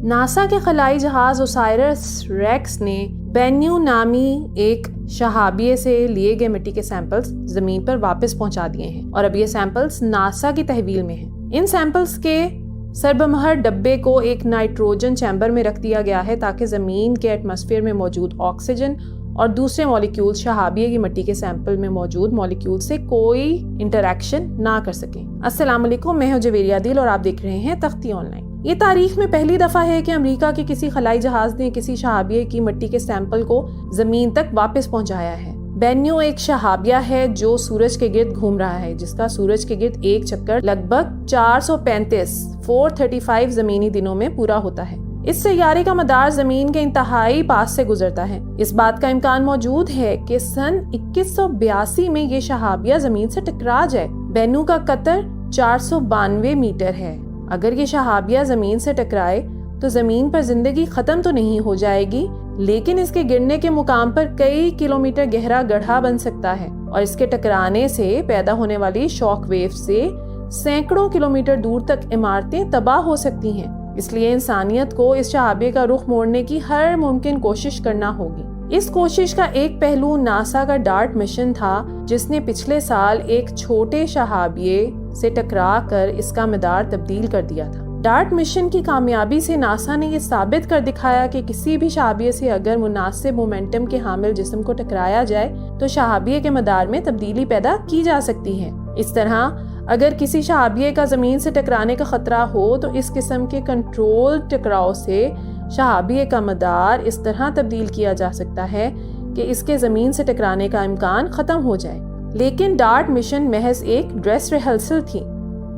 NASA کے خلائی جہاز اوسائرس ریکس نے بینیو نامی ایک شہابیے سے لیے گئے مٹی کے سیمپلز زمین پر واپس پہنچا دیے ہیں اور اب یہ سیمپلز ناسا کی تحویل میں ہیں۔ ان سیمپلز کے سربمہر ڈبے کو ایک نائٹروجن چیمبر میں رکھ دیا گیا ہے تاکہ زمین کے ایٹماسفیئر میں موجود آکسیجن اور دوسرے مالیکیول شہابیے کی مٹی کے سیمپل میں موجود مالیکیول سے کوئی انٹریکشن نہ کر سکیں۔ السلام علیکم، میں ہوں جویریہ عادل اور آپ دیکھ رہے ہیں تختی آن لائن۔ یہ تاریخ میں پہلی دفعہ ہے کہ امریکہ کے کسی خلائی جہاز نے کسی شہابیے کی مٹی کے سیمپل کو زمین تک واپس پہنچایا ہے۔ بینیو ایک شہابیہ ہے جو سورج کے گرد گھوم رہا ہے، جس کا سورج کے گرد ایک چکر لگ بھگ 435 زمینی دنوں میں پورا ہوتا ہے۔ اس سیارے کا مدار زمین کے انتہائی پاس سے گزرتا ہے۔ اس بات کا امکان موجود ہے کہ سن 2182 میں یہ شہابیہ زمین سے ٹکرا جائے۔ بینو کا قطر 492 میٹر ہے۔ اگر یہ شہابیہ زمین سے ٹکرائے تو زمین پر زندگی ختم تو نہیں ہو جائے گی، لیکن اس کے گرنے کے مقام پر کئی کلومیٹر گہرا گڑھا بن سکتا ہے اور اس کے ٹکرانے سے پیدا ہونے والی شاک ویو سے سینکڑوں کلومیٹر دور تک عمارتیں تباہ ہو سکتی ہیں۔ اس لیے انسانیت کو اس شہابیے کا رخ موڑنے کی ہر ممکن کوشش کرنا ہوگی۔ اس کوشش کا ایک پہلو ناسا کا ڈارٹ مشن تھا، جس نے پچھلے سال ایک چھوٹے شہابیے سے ٹکرا کر اس کا مدار تبدیل کر دیا تھا۔ ڈارٹ مشن کی کامیابی سے ناسا نے یہ ثابت کر دکھایا کہ کسی بھی شہابیے سے اگر مناسب مومنٹم کے حامل جسم کو ٹکرایا جائے تو شہابیے کے مدار میں تبدیلی پیدا کی جا سکتی ہے۔ اس طرح اگر کسی شہابیے کا زمین سے ٹکرانے کا خطرہ ہو تو اس قسم کے کنٹرول ٹکراؤ سے شہابیے کا مدار اس طرح تبدیل کیا جا سکتا ہے کہ اس کے زمین سے ٹکرانے کا امکان ختم ہو جائے۔ لیکن ڈارٹ مشن محض ایک ڈریس ریہرسل تھی۔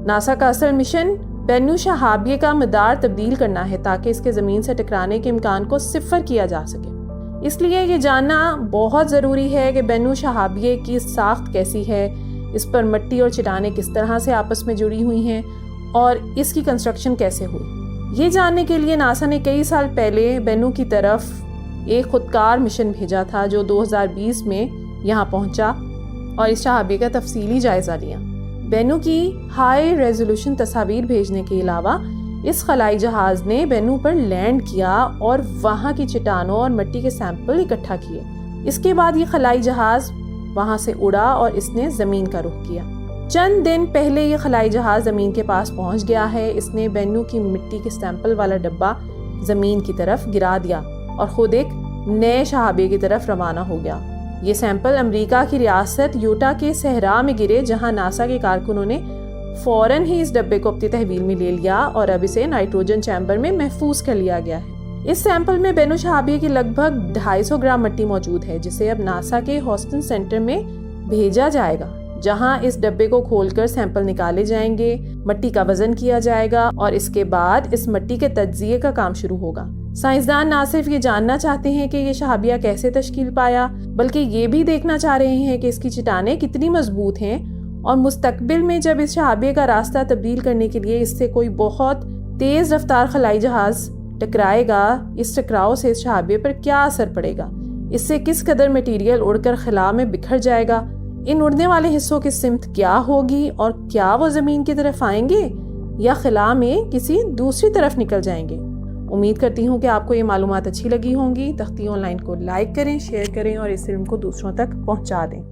ناسا کا اصل مشن بینو شہابیے کا مدار تبدیل کرنا ہے تاکہ اس کے زمین سے ٹکرانے کے امکان کو صفر کیا جا سکے۔ اس لیے یہ جاننا بہت ضروری ہے کہ بینو شہابیے کی ساخت کیسی ہے، اس پر مٹی اور چٹانیں کس طرح سے آپس میں جڑی ہوئی ہیں اور اس کی کنسٹرکشن کیسے ہوئی۔ یہ جاننے کے لیے ناسا نے کئی سال پہلے بینو کی طرف ایک خودکار مشن بھیجا تھا جو 2020 میں یہاں پہنچا اور اس شہابیے کا تفصیلی جائزہ لیا۔ بینو کی ہائی ریزولوشن تصاویر بھیجنے کے علاوہ اس خلائی جہاز نے بینو پر لینڈ کیا اور وہاں کی چٹانوں اور مٹی کے سیمپل اکٹھا کیے۔ اس کے بعد یہ خلائی جہاز وہاں سے اڑا اور اس نے زمین کا رخ کیا۔ چند دن پہلے یہ خلائی جہاز زمین کے پاس پہنچ گیا ہے۔ اس نے بینو کی مٹی کے سیمپل والا ڈبہ زمین کی طرف گرا دیا اور خود ایک نئے شہابیے کی طرف روانہ ہو گیا۔ یہ سیمپل امریکہ کی ریاست یوٹا کے صحرا میں گرے، جہاں ناسا کے کارکنوں نے فوراً ہی اس ڈبے کو اپنی تحویل میں لے لیا اور اب اسے نائٹروجن چیمبر میں محفوظ کر لیا گیا ہے۔ اس سیمپل میں بینو شہابیے کی لگ بھگ 250 گرام مٹی موجود ہے، جسے اب ناسا کے ہاسٹن سینٹر میں بھیجا جائے گا، جہاں اس ڈبے کو کھول کر سیمپل نکالے جائیں گے، مٹی کا وزن کیا جائے گا اور اس کے بعد اس مٹی کے تجزیے کا کام شروع ہوگا۔ سائنسدان نہ صرف یہ جاننا چاہتے ہیں کہ یہ شہابیہ کیسے تشکیل پایا، بلکہ یہ بھی دیکھنا چاہ رہے ہیں کہ اس کی چٹانیں کتنی مضبوط ہیں اور مستقبل میں جب اس شہابیے کا راستہ تبدیل کرنے کے لیے اس سے کوئی بہت تیز رفتار خلائی جہاز ٹکرائے گا، اس ٹکراؤ سے اس شہابیے پر کیا اثر پڑے گا، اس سے کس قدر مٹیریل اڑ کر خلا میں بکھر جائے گا، ان اڑنے والے حصوں کی سمت کیا ہوگی اور کیا وہ زمین کی طرف آئیں گے یا خلا میں کسی دوسری طرف نکل جائیں گے۔ امید کرتی ہوں کہ آپ کو یہ معلومات اچھی لگی ہوں گی۔ تختی آن لائن کو لائک کریں، شیئر کریں اور اس علم کو دوسروں تک پہنچا دیں۔